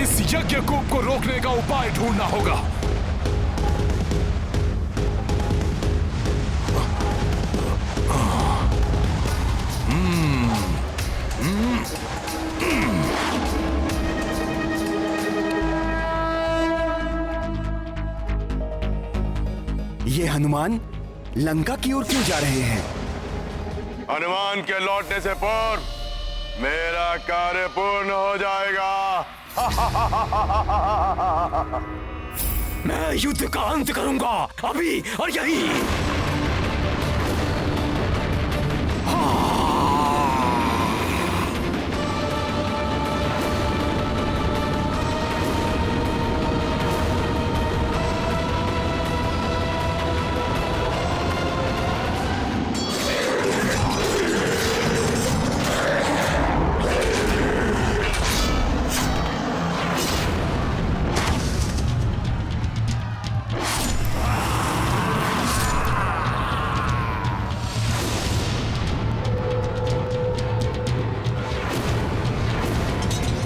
इस यज्ञकूप को रोकने का उपाय ढूंढना होगा। ये हनुमान लंका की ओर क्यों जा रहे हैं? हनुमान के लौटने से पूर्व मेरा कार्य पूर्ण हो जाएगा। मैं युद्ध का अंत करूंगा, अभी और यही।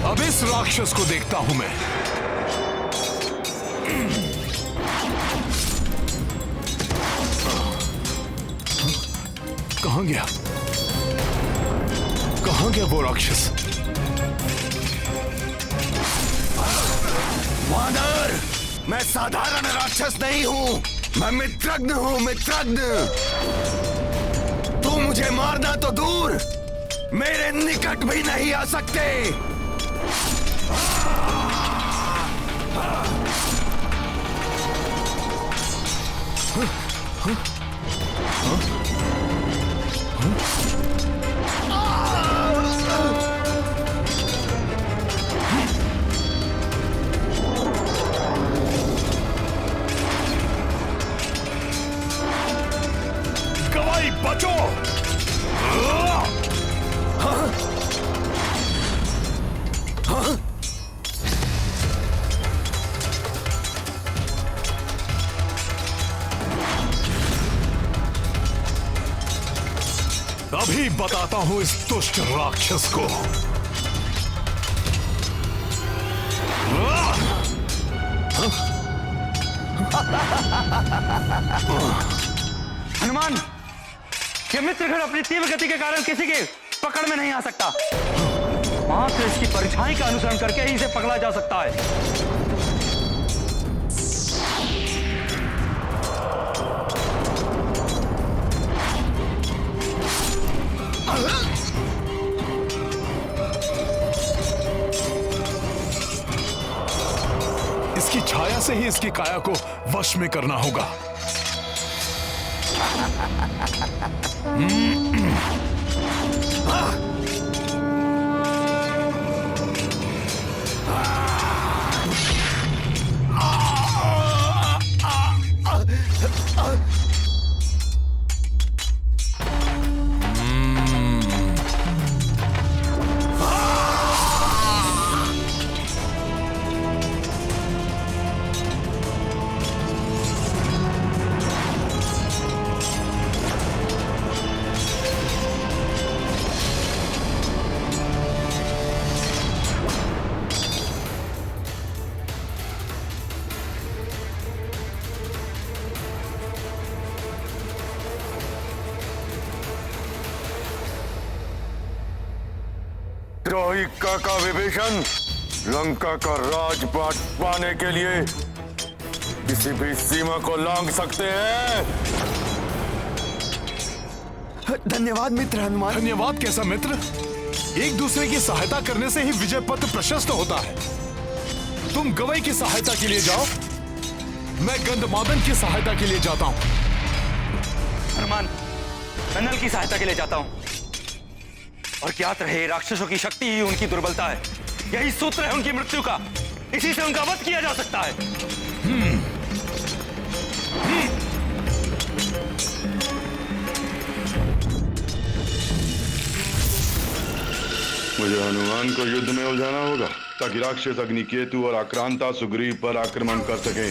अब इस राक्षस को देखता हूं मैं। कहां गया? कहां गया वो राक्षस? वानर, मैं साधारण राक्षस नहीं हूं, मैं मित्रज्ञ हूं, मित्रज्ञ। तू मुझे मारना तो दूर, मेरे निकट भी नहीं आ सकते। गवाई बचो! अभी बताता हूं इस दुष्ट राक्षस को। हनुमान, ये मित्रगण अपनी तीव्र गति के कारण किसी के पकड़ में नहीं आ सकता। मात्र इसकी परछाई का अनुसरण करके ही इसे पकड़ा जा सकता है। इसकी छाया से ही इसकी काया को वश में करना होगा। द्रोही काका विभीषण लंका का राजपाट पाने के लिए किसी भी सीमा को लांघ सकते हैं। धन्यवाद मित्र हनुमान। धन्यवाद कैसा मित्र? एक दूसरे की सहायता करने से ही विजय पथ प्रशस्त होता है। तुम गवई की सहायता के लिए जाओ, मैं गंधमादन की सहायता के लिए जाता हूं। हनुमान, मैं नल की सहायता के लिए जाता हूं। और ज्ञात रहे, राक्षसों की शक्ति ही उनकी दुर्बलता है। यही सूत्र है उनकी मृत्यु का। इसी से उनका वध किया जा सकता है। मुझे हनुमान को युद्ध में उलझाना होगा ताकि राक्षस अग्निकेतु और आक्रांता सुग्रीव पर आक्रमण कर सकें।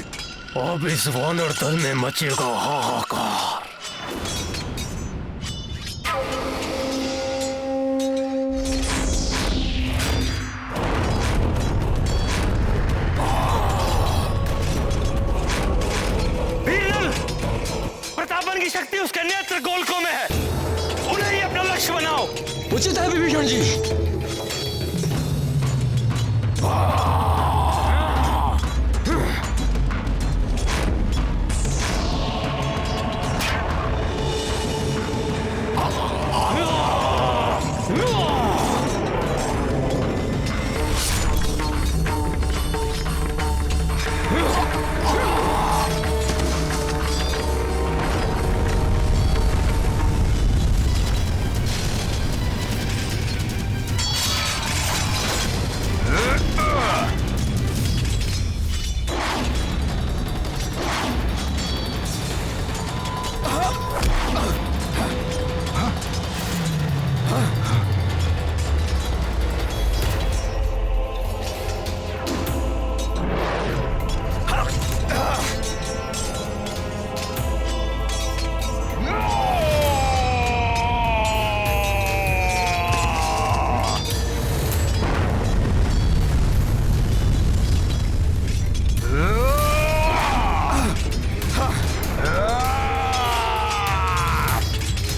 अब इस वानर दल में मचेगा हाहाकार। जी।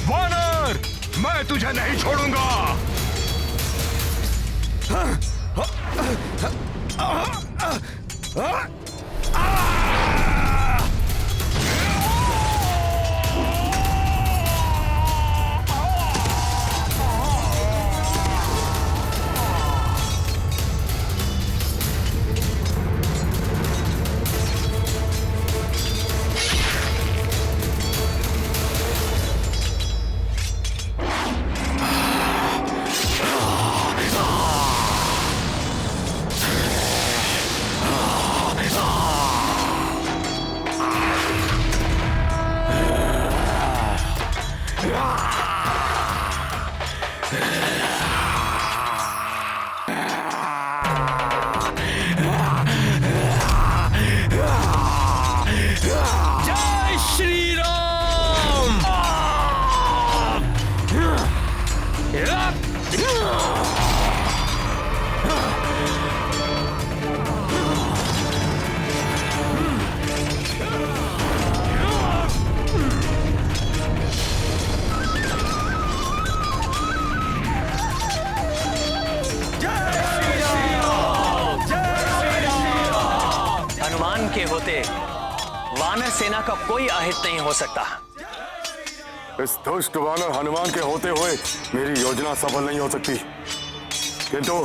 वानर, मैं तुझे नहीं छोड़ूंगा। जय श्री राम। हनुमान के होते वानर सेना का कोई अहित नहीं हो सकता। इस दुष्ट वानर हनुमान के होते हुए मेरी योजना सफल नहीं हो सकती, किंतु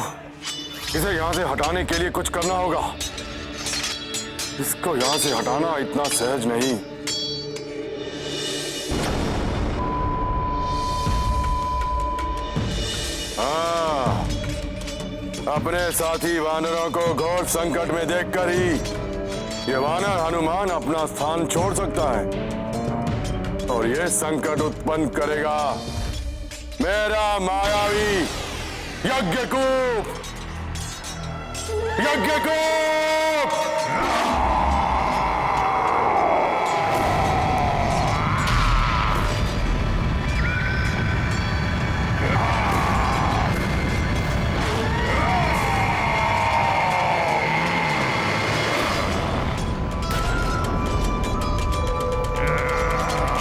इसे यहाँ से हटाने के लिए कुछ करना होगा। इसको यहाँ से हटाना इतना सहज नहीं। हाँ, अपने साथी वानरों को घोर संकट में देखकर ही ये वानर हनुमान अपना स्थान छोड़ सकता है और ये संकट उत्पन्न करेगा मेरा मायावी यज्ञकूप। यज्ञकूप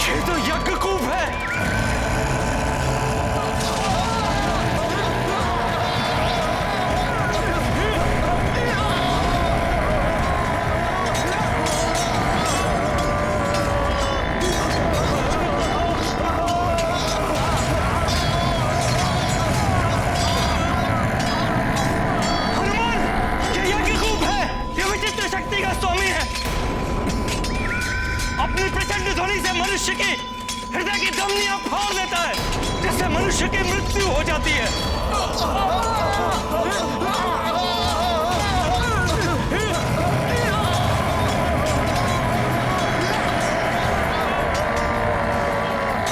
ये तो यज्ञकूप है। हनुमान, ये यज्ञकूप है। ये विचित्र शक्ति का स्वामी है। अपनी प्रचंड ध्वनि से मनुष्य की हृदय की धमनियां फाड़ देता है, जिससे मनुष्य की मृत्यु हो जाती है।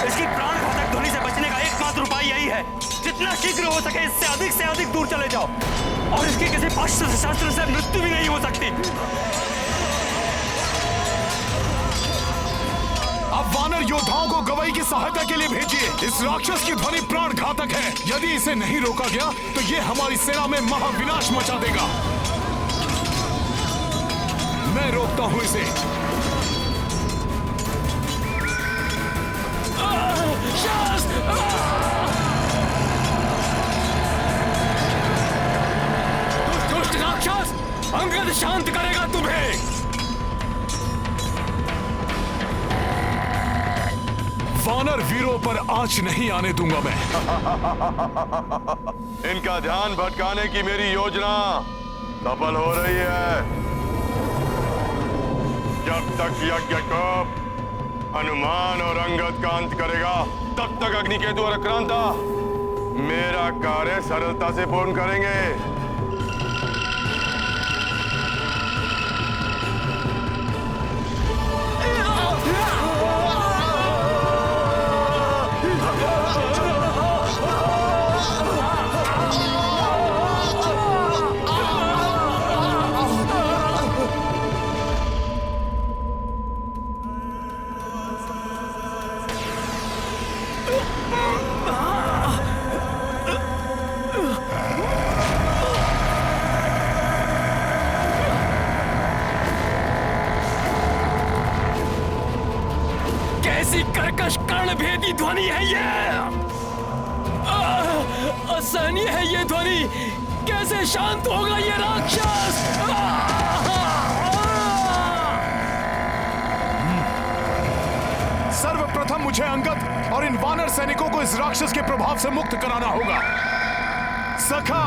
इसकी प्राणघातक ध्वनि से बचने का एकमात्र उपाय यही है, जितना शीघ्र हो सके इससे अधिक दूर चले जाओ, और इसकी किसी पाश्चात्य शास्त्र से मृत्यु भी नहीं हो सकती। अब वानर योद्धाओं को गवई की सहायता के लिए भेजिए। इस राक्षस की ध्वनि प्राण घातक है। यदि इसे नहीं रोका गया तो ये हमारी सेना में महाविनाश मचा देगा। मैं रोकता हूं इसे। अंगद शांत करेगा तुम्हें। वानर वीरों पर आंच नहीं आने दूंगा मैं। इनका ध्यान भटकाने की मेरी योजना सफल हो रही है। जब तक यज्ञ को हनुमान और अंगद का अंत करेगा, तब तक अग्निकेतु और आक्रांता मेरा कार्य सरलता से पूर्ण करेंगे। कैसी कर्कश कर्णभेदी ध्वनि है ये। असहनीय है ये ध्वनि। कैसे शांत होगा ये राक्षस। सर्वप्रथम मुझे अंगद और इन वानर सैनिकों को इस राक्षस के प्रभाव से मुक्त कराना होगा। सखा,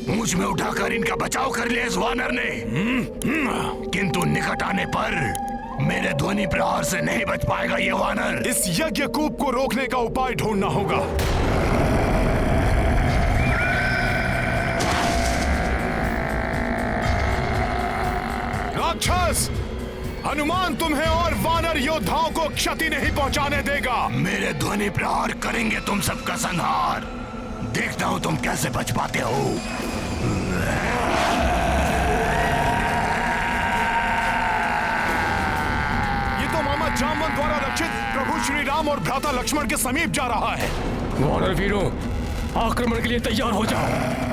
मुझ में उठाकर इनका बचाव कर लिया इस वानर ने, किंतु निकट आने पर मेरे ध्वनि प्रहार से नहीं बच पाएगा ये वानर। इस यज्ञ कूप को रोकने का उपाय ढूंढना होगा। राक्षस, हनुमान तुम्हें और वानर योद्धाओं को क्षति नहीं पहुंचाने देगा। मेरे ध्वनि प्रहार करेंगे तुम सबका संहार। देखता हूं तुम कैसे बच पाते हो। ये तो मामा जामवंत द्वारा रक्षित प्रभु श्री राम और भ्राता लक्ष्मण के समीप जा रहा है। वानर वीरों, आक्रमण के लिए तैयार हो जाओ।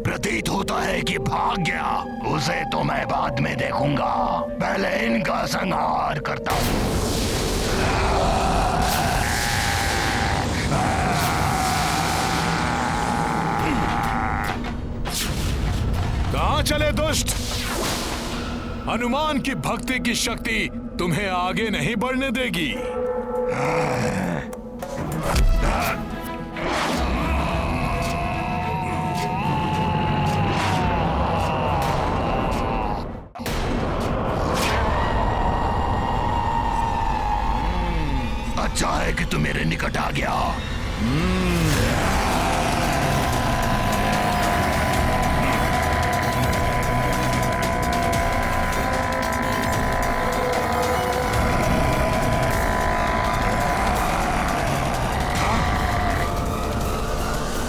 प्रतीत होता है कि भाग गया। उसे तो मैं बाद में देखूंगा, पहले इनका संहार करता हूं। कहां चले दुष्ट? हनुमान की भक्ति की शक्ति तुम्हें आगे नहीं बढ़ने देगी। अच्छा है कि तू मेरे निकट आ गया।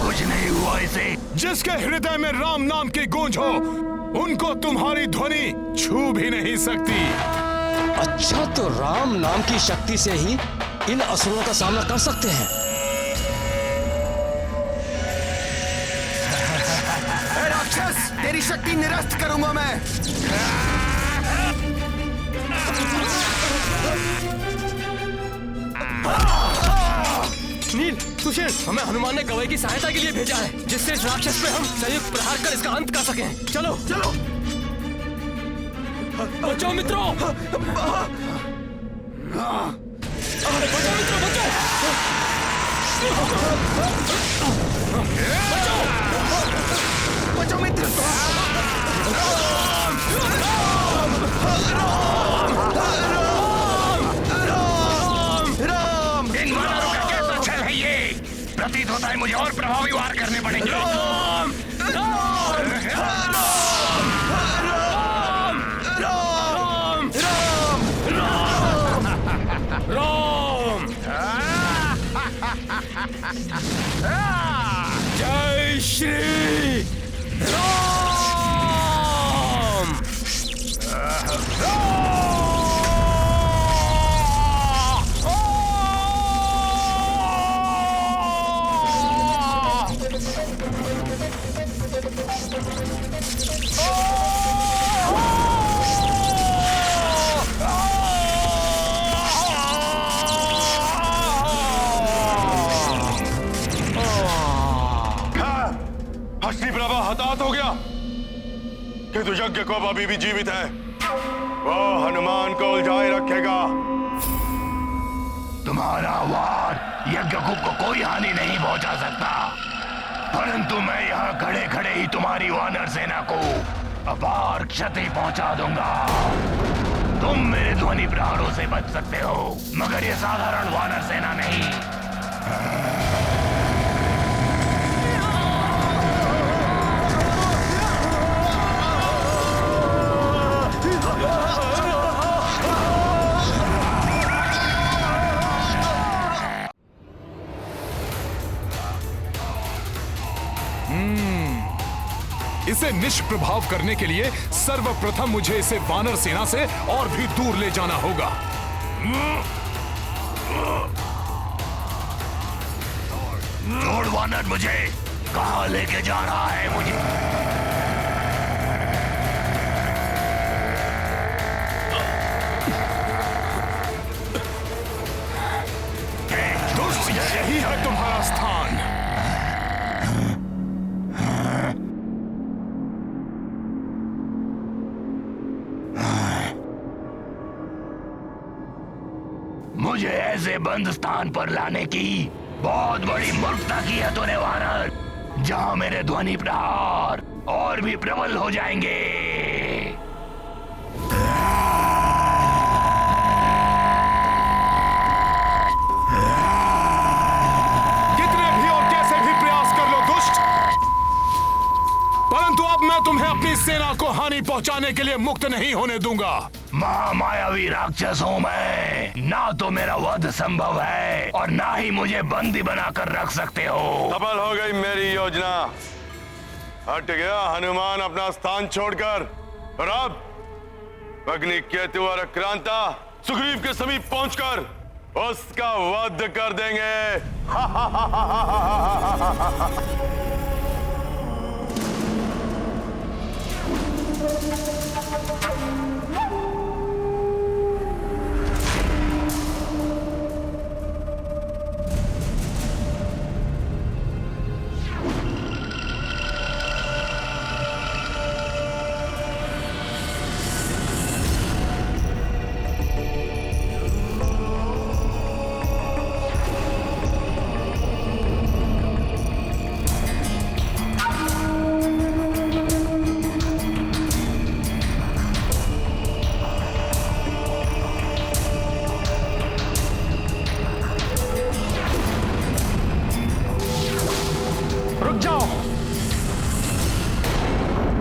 कुछ नहीं हुआ इसे। जिसके हृदय में राम नाम की गूंज हो, उनको तुम्हारी ध्वनि छू भी नहीं सकती। अच्छा, तो राम नाम की शक्ति से ही इन असुरों का सामना कर सकते हैं। राक्षस, तेरी शक्ति निरस्त करूंगा मैं। नील, सुशील, हमें हनुमान ने गवई की सहायता के लिए भेजा है, जिससे इस राक्षस पे हम संयुक्त प्रहार कर इसका अंत कर सकें। चलो चलो, बचाओ मित्रों, बचाओ मित्रों, बचाओ मित्र। इन वानरों का कैसा छल है ये? प्रतीत होता है मुझे और प्रभावी वार करने पड़ेंगे। राम! राम! राम! राम! राम! जय श्री राम! हस्ती प्रभा हताहत हो गया किंतु यज्ञ को अभी भी जीवित है। वो हनुमान को उलझाए रखेगा। तुम्हारा वार यज्ञकुप को कोई हानि नहीं पहुंचा सकता, परंतु मैं यहाँ खड़े खड़े ही तुम्हारी वानर सेना को अपार क्षति पहुंचा दूंगा। तुम मेरे ध्वनि प्रहारों से बच सकते हो, मगर ये साधारण वानर सेना नहीं। इसे निष्प्रभाव करने के लिए सर्वप्रथम मुझे इसे वानर सेना से और भी दूर ले जाना होगा। जोड़ वानर मुझे कहां लेके जा रहा है मुझे? दुष्ट, यही है तुम्हारा स्थान। मुझे ऐसे बंद स्थान पर लाने की बहुत बड़ी मूर्खता की है तूने वानर, जहां मेरे ध्वनि प्रहार और भी प्रबल हो जाएंगे। कितने भी और कैसे भी प्रयास कर लो दुष्ट, परंतु अब मैं तुम्हें अपनी सेना को हानि पहुंचाने के लिए मुक्त नहीं होने दूंगा। महामायावी राक्षस हूं मैं, ना तो मेरा वध संभव है और ना ही मुझे बंदी बनाकर रख सकते हो। सफल हो गई मेरी योजना। हट गया हनुमान अपना स्थान छोड़कर, और अब अग्नि केतु और अक्रांता सुग्रीव के समीप पहुंचकर उसका वध कर देंगे।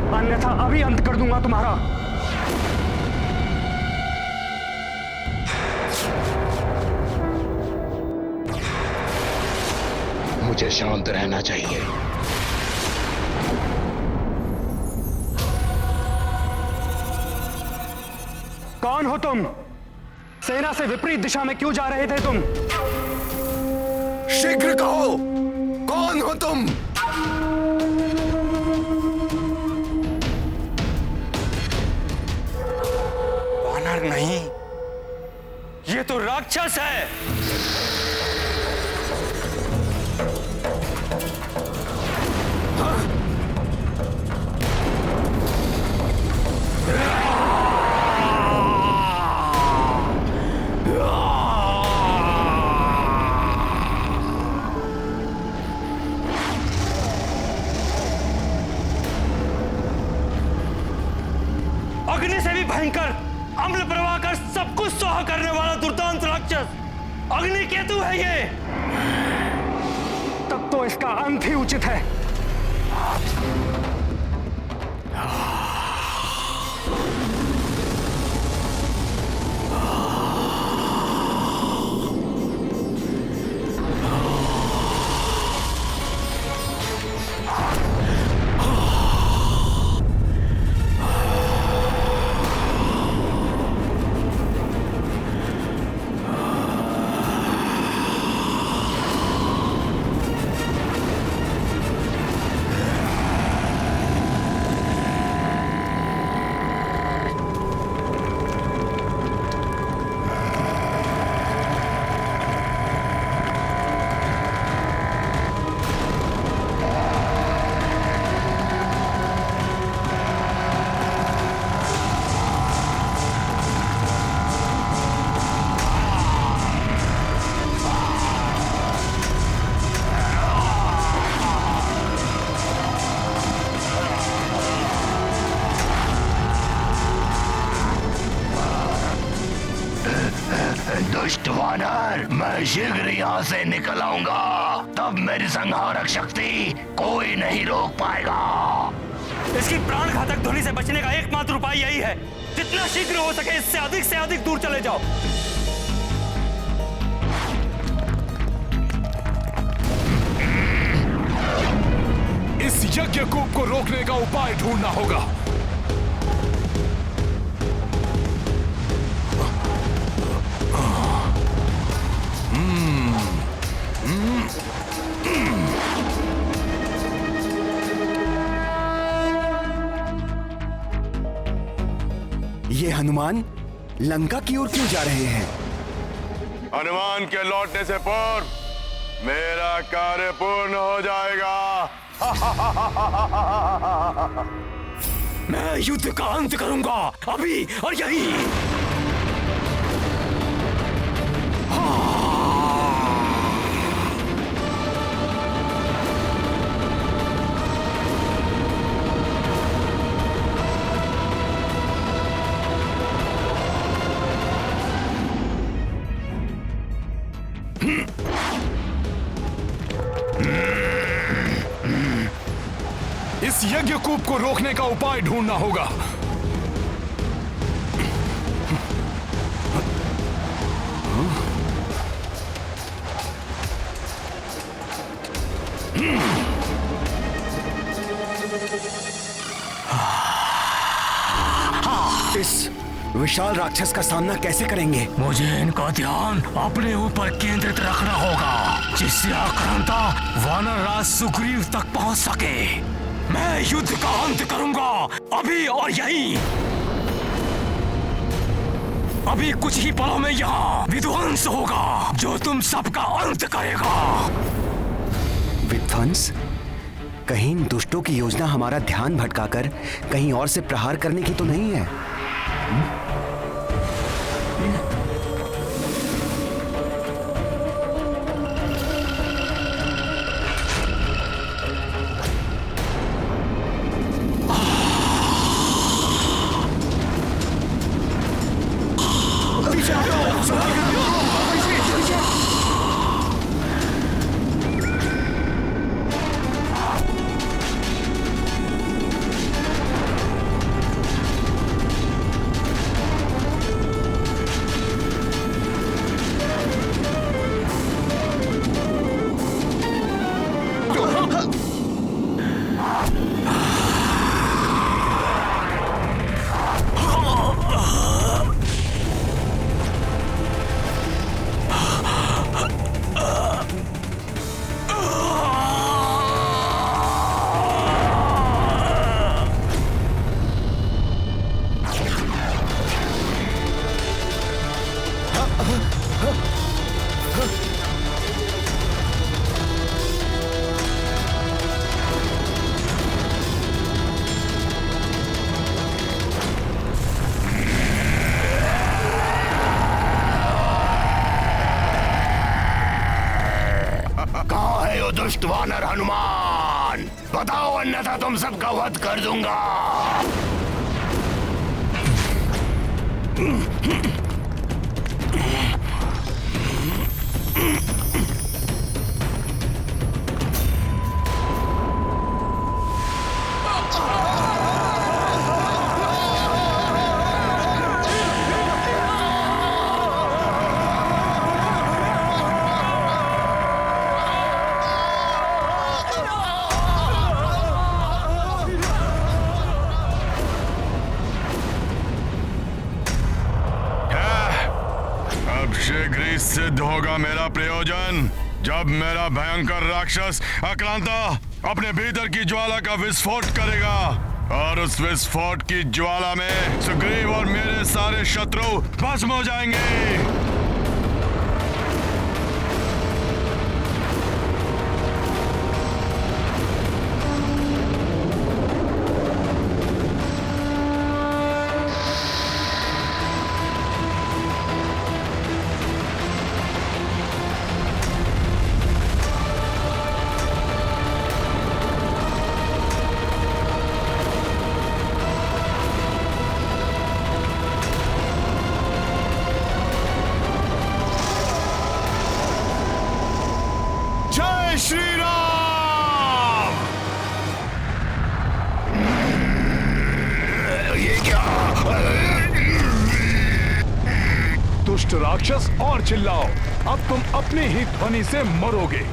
अन्यथा अभी अंत कर दूंगा तुम्हारा। मुझे शांत रहना चाहिए। कौन हो तुम? सेना से विपरीत दिशा में क्यों जा रहे थे तुम? शीघ्र कहो, कौन हो तुम? वानर नहीं, ये तो राक्षस है। अग्नि से भी भयंकर, अम्ल प्रवाह कर सब कुछ सोहा करने वाला दुर्दांत राक्षस अग्नि केतु है ये। तब इसका अंत ही उचित है। दुष्ट वानर, मैं शीघ्र यहाँ से निकल आऊंगा, तब मेरी संहारक शक्ति कोई नहीं रोक पाएगा। इसकी प्राण घातक ध्वनि से बचने का एकमात्र उपाय यही है, जितना शीघ्र हो सके इससे अधिक दूर चले जाओ। इस यज्ञ कूप को रोकने का उपाय ढूंढना होगा। ये हनुमान लंका की ओर क्यों जा रहे हैं? हनुमान के लौटने से पूर्व मेरा कार्य पूर्ण हो जाएगा। मैं युद्ध का अंत करूंगा, अभी और यही। इस यज्ञ कूप को रोकने का उपाय ढूंढना होगा। इस विशाल राक्षस का सामना कैसे करेंगे? मुझे इनका ध्यान अपने ऊपर केंद्रित रखना होगा, जिससे आक्रांता वानर राज सुग्रीव तक पहुंच सके। मैं युद्ध का अंत करूंगा, अभी और यही। अभी कुछ ही पलों में यहाँ विध्वंस होगा, जो तुम सबका अंत करेगा। विध्वंस? कहीं इन दुष्टों की योजना हमारा ध्यान भटकाकर कहीं और से प्रहार करने की तो नहीं है? दुष्ट वानर हनुमान, बताओ, अन्यथा तुम सबका वध कर दूंगा। सिद्ध होगा मेरा प्रयोजन जब मेरा भयंकर राक्षस आक्रांता अपने भीतर की ज्वाला का विस्फोट करेगा और उस विस्फोट की ज्वाला में सुग्रीव और मेरे सारे शत्रु भस्म हो जाएंगे। श्री राम। ये क्या? दुष्ट राक्षस और चिल्लाओ, अब तुम अपनी ही ध्वनि से मरोगे।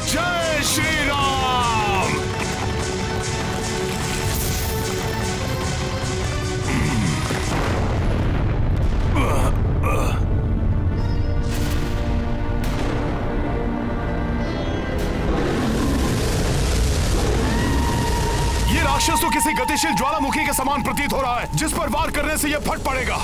जय श्री राम। ये राक्षस तो किसी गतिशील ज्वालामुखी के समान प्रतीत हो रहा है, जिस पर वार करने से यह फट पड़ेगा।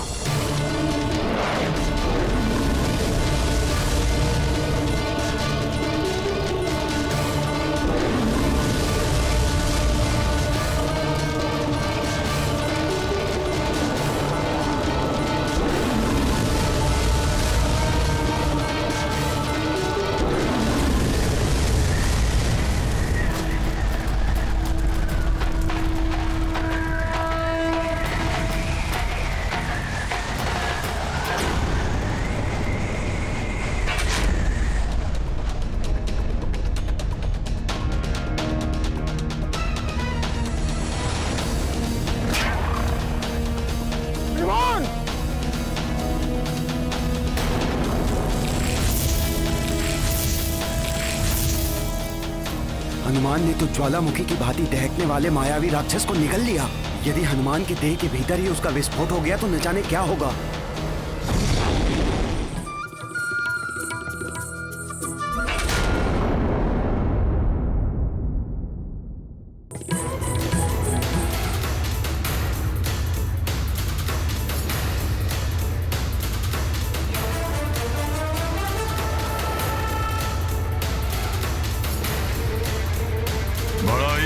हनुमान ने तो ज्वालामुखी की भांति दहकने वाले मायावी राक्षस को निगल लिया। यदि हनुमान के देह के भीतर ही उसका विस्फोट हो गया तो न जाने क्या होगा।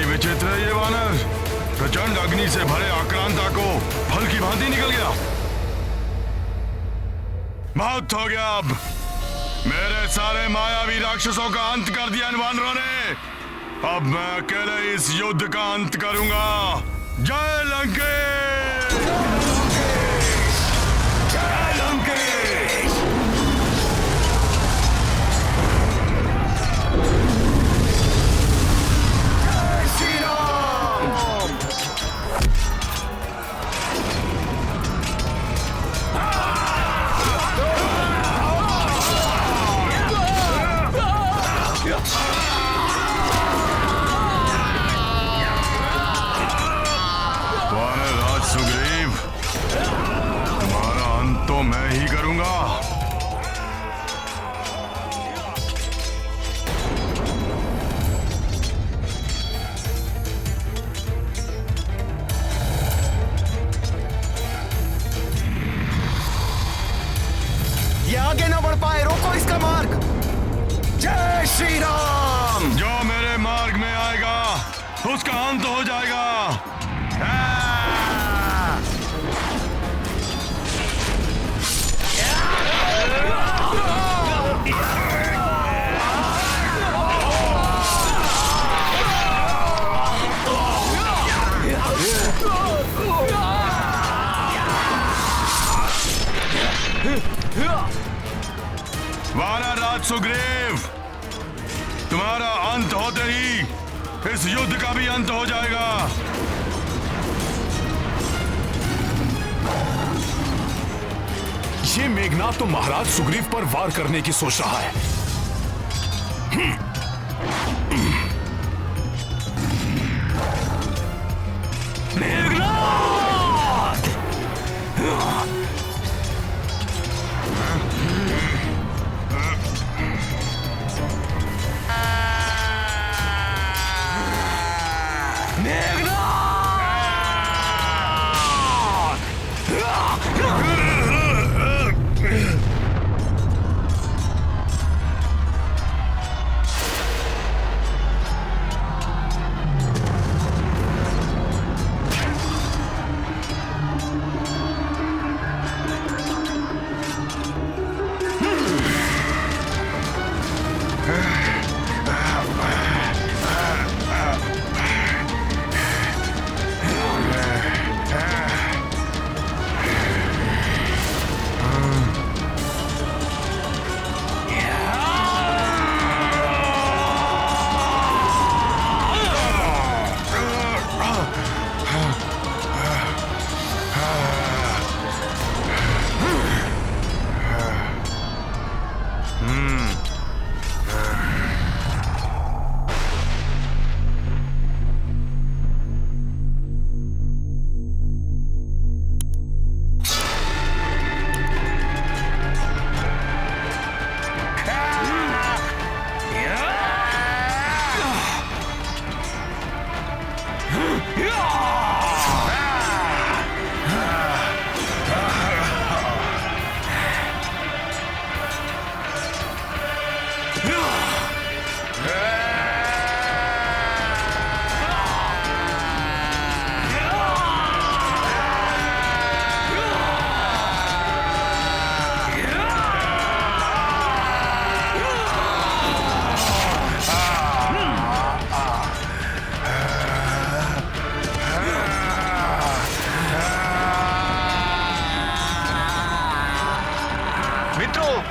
विचित्र है ये वानर। प्रचंड अग्नि से भरे आक्रांता को फल की भांति निकल गया। बहुत हो गया। अब मेरे सारे मायावी राक्षसों का अंत कर दिया इन वानरों ने। अब मैं अकेले इस युद्ध का अंत करूंगा। जय लंकेश। जय लंकेश। सुग्रीव, तुम्हारा अंत तो मैं ही करूंगा। ये आगे ना बढ़ पाए, रोको इसका मार्ग। जय श्री राम। जो मेरे मार्ग में आएगा उसका अंत हो जाएगा। वानर राज सुग्रीव, तुम्हारा अंत होते ही इस युद्ध का भी अंत हो जाएगा। ये मेघनाद तो महाराज सुग्रीव पर वार करने की सोच रहा है।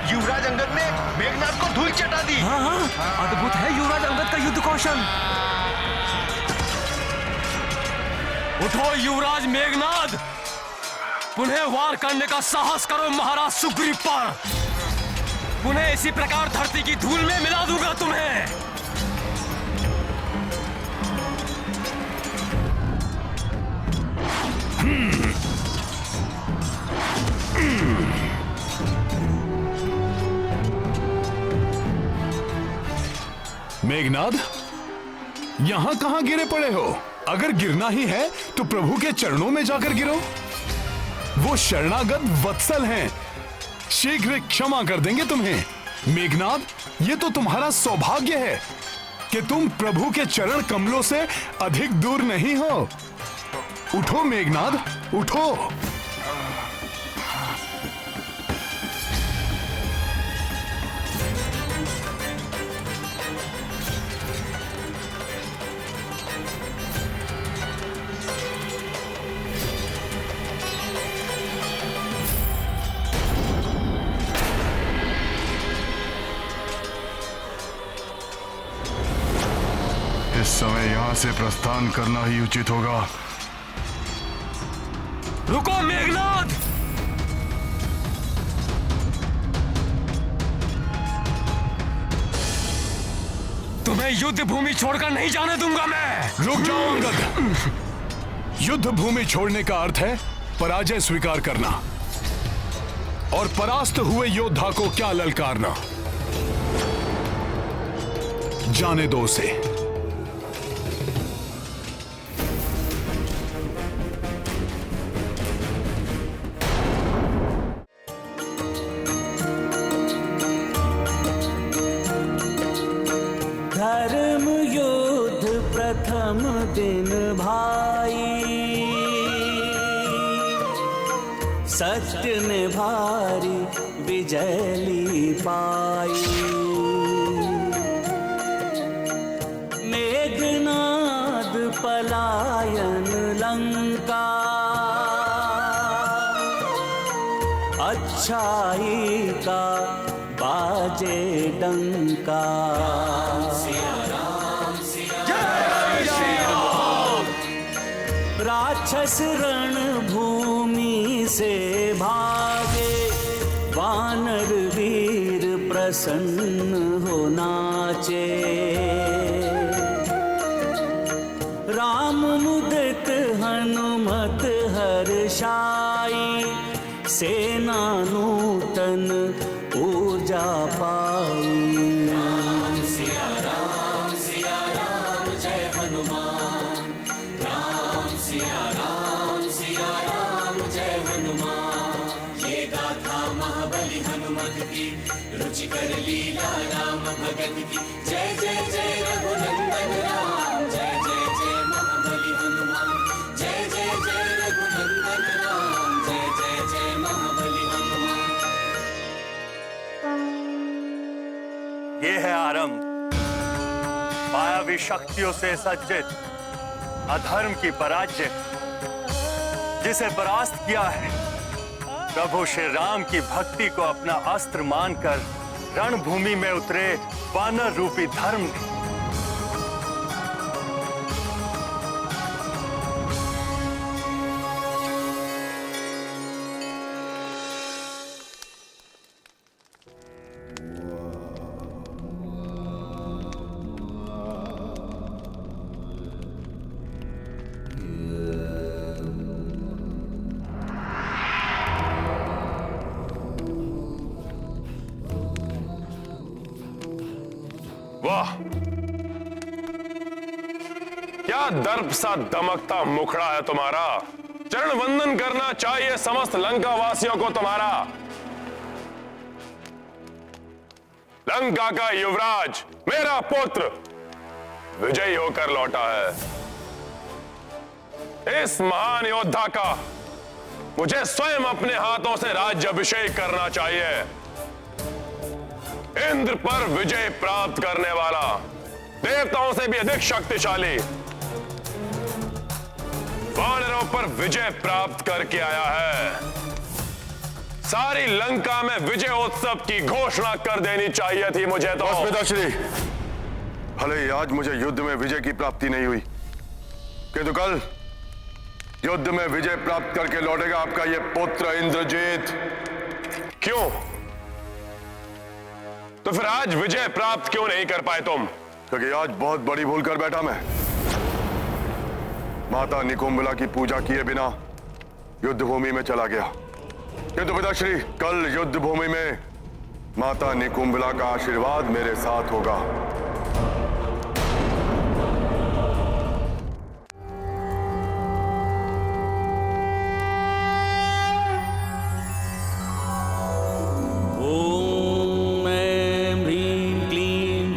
युवराज अंगद ने मेघनाद को धूल चटा दी। हाँ, अद्भुत है युवराज अंगद का युद्ध कौशल। उठो युवराज मेघनाद, पुनः वार करने का साहस करो महाराज सुग्रीव पर। पुनः इसी प्रकार धरती की धूल में मिला दूंगा तुम्हें। मेघनाद, यहां कहां गिरे पड़े हो? अगर गिरना ही है तो प्रभु के चरणों में जाकर गिरो। वो शरणागत वत्सल हैं, शीघ्र क्षमा कर देंगे तुम्हें। मेघनाद, ये तो तुम्हारा सौभाग्य है कि तुम प्रभु के चरण कमलों से अधिक दूर नहीं हो। उठो मेघनाद, उठो। इस समय यहां से प्रस्थान करना ही उचित होगा। रुको मेघनाद, तुम्हें युद्ध भूमि छोड़कर नहीं जाने दूंगा मैं। रुक जाओ अंगद। युद्ध भूमि छोड़ने का अर्थ है पराजय स्वीकार करना और परास्त हुए योद्धा को क्या ललकारना। जाने दो उसे। धर्म युद्ध प्रथम दिन भाई, सत्य ने भारी विजय ली पाई। मेघनाद पलायन लंका, अच्छाई का बाजे डंका। राक्षस रण भूमि से भागे, वानर वीर प्रसन्न हो नाचे। राम मुदित हनुमत हर्षाई, सेना नूतन ऊर्जा पाई। राम सिया राम जय हनुमान, राम सिया राम जय हनुमान। ये गाथा महाबली हनुमत की, रुचिकर लीला राम भगत की। जय जय जय रघुनंदन राम, जय जय जय महाबली हनुमान। जय जय जय रघुनंदन राम, जय जय जय महाबली हनुमान। ये है आरंभ मायावी शक्तियों से सज्जित अधर्म की पराजय, जिसे परास्त किया है प्रभु श्री राम की भक्ति को अपना अस्त्र मानकर रणभूमि में उतरे वानर रूपी धर्म ने। वाह, क्या दर्प सा दमकता मुखड़ा है तुम्हारा। चरण वंदन करना चाहिए समस्त लंका वासियों को तुम्हारा। लंका का युवराज मेरा पुत्र विजयी होकर लौटा है। इस महान योद्धा का मुझे स्वयं अपने हाथों से राज्य अभिषेक करना चाहिए। इंद्र पर विजय प्राप्त करने वाला, देवताओं से भी अधिक शक्तिशाली, वानरों पर विजय प्राप्त करके आया है। सारी लंका में विजयोत्सव की घोषणा कर देनी चाहिए थी मुझे तो। पिताश्री, भले ही आज मुझे युद्ध में विजय की प्राप्ति नहीं हुई, किंतु कल युद्ध में विजय प्राप्त करके लौटेगा आपका यह पुत्र इंद्रजीत। क्यों? तो फिर आज विजय प्राप्त क्यों नहीं कर पाए तुम? क्योंकि आज बहुत बड़ी भूल कर बैठा मैं। माता निकुंभला की पूजा किए बिना युद्ध भूमि में चला गया, किंतु पिताश्री कल युद्ध भूमि में माता निकुंभला का आशीर्वाद मेरे साथ होगा।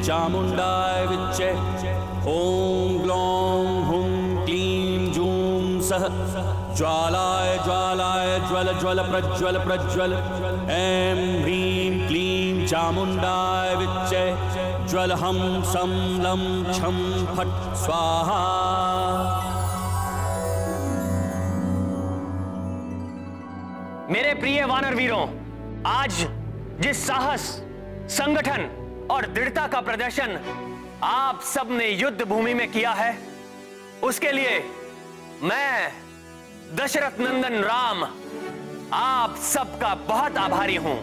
चामुंडाय विच्चे, ओम ग्लौम हुम क्लीम जूम सह। ज्वालाय ज्वालाय ज्वल ज्वल प्रज्वल प्रज्वल। ऐं ह्रीं क्लीं चामुंडाय विच्चे, ज्वल हम सम लं छम फट स्वाहा। मेरे प्रिय वानर वीरों, आज जिस साहस, संगठन और दृढ़ता का प्रदर्शन आप सब ने युद्ध भूमि में किया है, उसके लिए मैं दशरथ नंदन राम आप सबका बहुत आभारी हूं।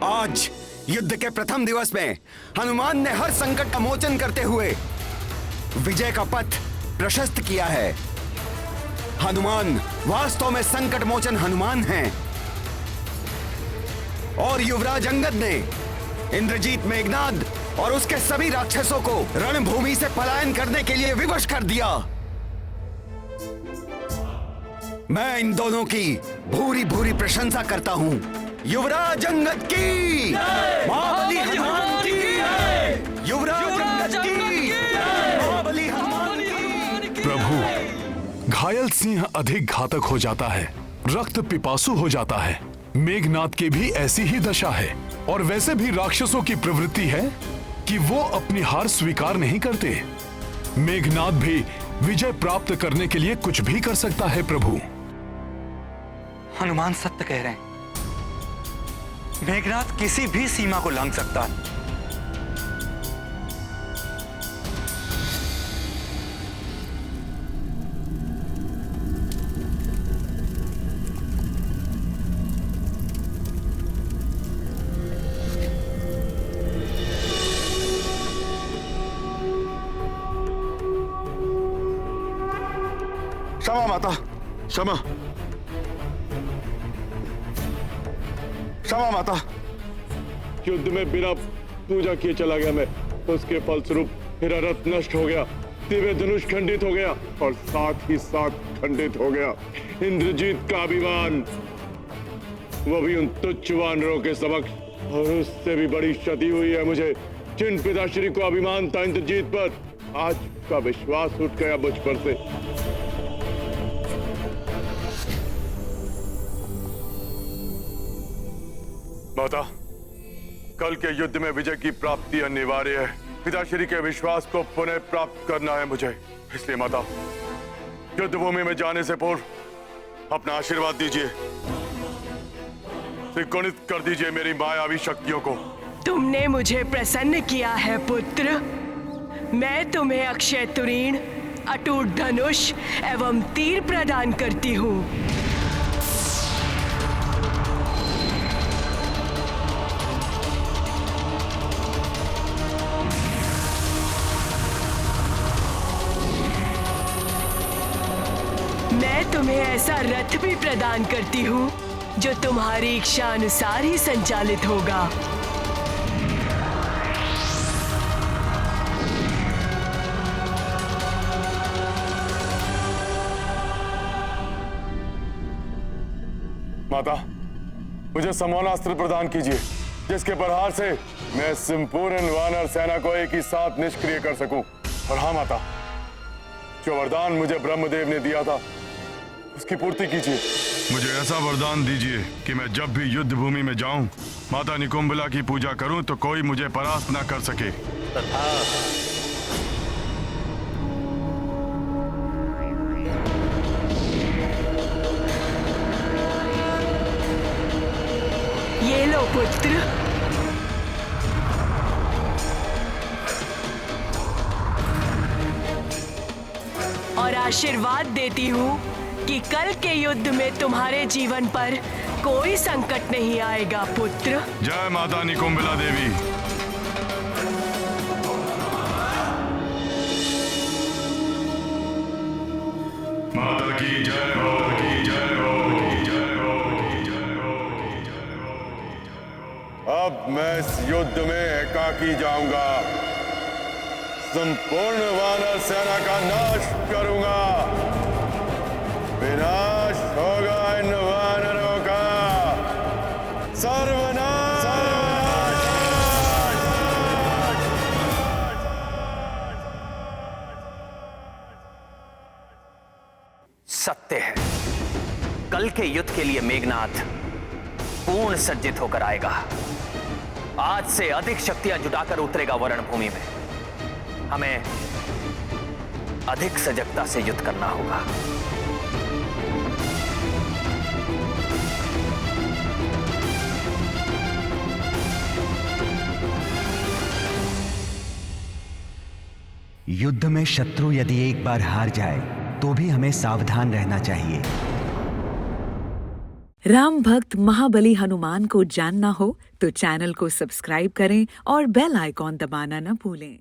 आज युद्ध के प्रथम दिवस में हनुमान ने हर संकट का मोचन करते हुए विजय का पथ प्रशस्त किया है। हनुमान वास्तव में संकट मोचन हनुमान हैं। और युवराज अंगद ने इंद्रजीत मेघनाद और उसके सभी राक्षसों को रणभूमि से पलायन करने के लिए विवश कर दिया। मैं इन दोनों की भूरी भूरी प्रशंसा करता हूं। युवराज अंगद की, महाबली हनुमान की, युवराज अंगद की, महाबली हनुमान की। प्रभु, घायल सिंह अधिक घातक हो जाता है, रक्त पिपासु हो जाता है। मेघनाद की भी ऐसी ही दशा है। और वैसे भी राक्षसों की प्रवृत्ति है कि वो अपनी हार स्वीकार नहीं करते। मेघनाद भी विजय प्राप्त करने के लिए कुछ भी कर सकता है। प्रभु, हनुमान सत्य कह रहे हैं। मेघनाद किसी भी सीमा को लांघ सकता है। क्षमा माता, क्षमा, क्षमा माता। युद्ध में बिना पूजा किए चला गया मैं, उसके फलस्वरूप मेरा रथ नष्ट हो गया, दिव्य धनुष खंडित हो गया और साथ ही साथ खंडित हो गया इंद्रजीत का अभिमान, वो भी उन तुच्छ वानरों के समक्ष। और उससे भी बड़ी क्षति हुई है मुझे, जिन पिताश्री को अभिमान था इंद्रजीत पर, आज का विश्वास उठ गया मुझ पर से। माता, कल के युद्ध में विजय की प्राप्ति अनिवार्य है। पिताश्री के विश्वास को पुनः प्राप्त करना है मुझे। इसलिए माता, युद्ध भूमि में जाने से पूर्व अपना आशीर्वाद दीजिए, त्रिगुणित कर दीजिए मेरी मायावी शक्तियों को। तुमने मुझे प्रसन्न किया है पुत्र। मैं तुम्हें अक्षय तुरीण, अटूट धनुष एवं तीर प्रदान करती हूँ। मैं तुम्हें ऐसा रथ भी प्रदान करती हूँ जो तुम्हारी इच्छा अनुसार ही संचालित होगा। माता, मुझे समौनास्त्र प्रदान कीजिए, जिसके प्रहार से मैं संपूर्ण वानर सेना को एक ही साथ निष्क्रिय कर सकूं। और हाँ माता, जो वरदान मुझे ब्रह्मदेव ने दिया था, उसकी पूर्ति कीजिए। मुझे ऐसा वरदान दीजिए कि मैं जब भी युद्ध भूमि में जाऊं, माता निकुंभला की पूजा करूं तो कोई मुझे परास्त न कर सके। ये लो पुत्र। और आशीर्वाद देती हूँ कि कल के युद्ध में तुम्हारे जीवन पर कोई संकट नहीं आएगा पुत्र। जय माता निकुंभला देवी। माता की जय हो, की जय हो, की जय हो, की जय हो, की जय हो। अब मैं इस युद्ध में एकाकी जाऊंगा, संपूर्ण वानर सेना का नाश करूंगा। विनाश होगा इन वानरों का, सर्वनाश। सत्य है, कल के युद्ध के लिए मेघनाथ पूर्ण सज्जित होकर आएगा। आज से अधिक शक्तियां जुटाकर उतरेगा वरण भूमि में। हमें अधिक सजगता से युद्ध करना होगा। युद्ध में शत्रु यदि एक बार हार जाए तो भी हमें सावधान रहना चाहिए। राम भक्त महाबली हनुमान को जानना हो तो चैनल को सब्सक्राइब करें और बेल आइकॉन दबाना न भूलें।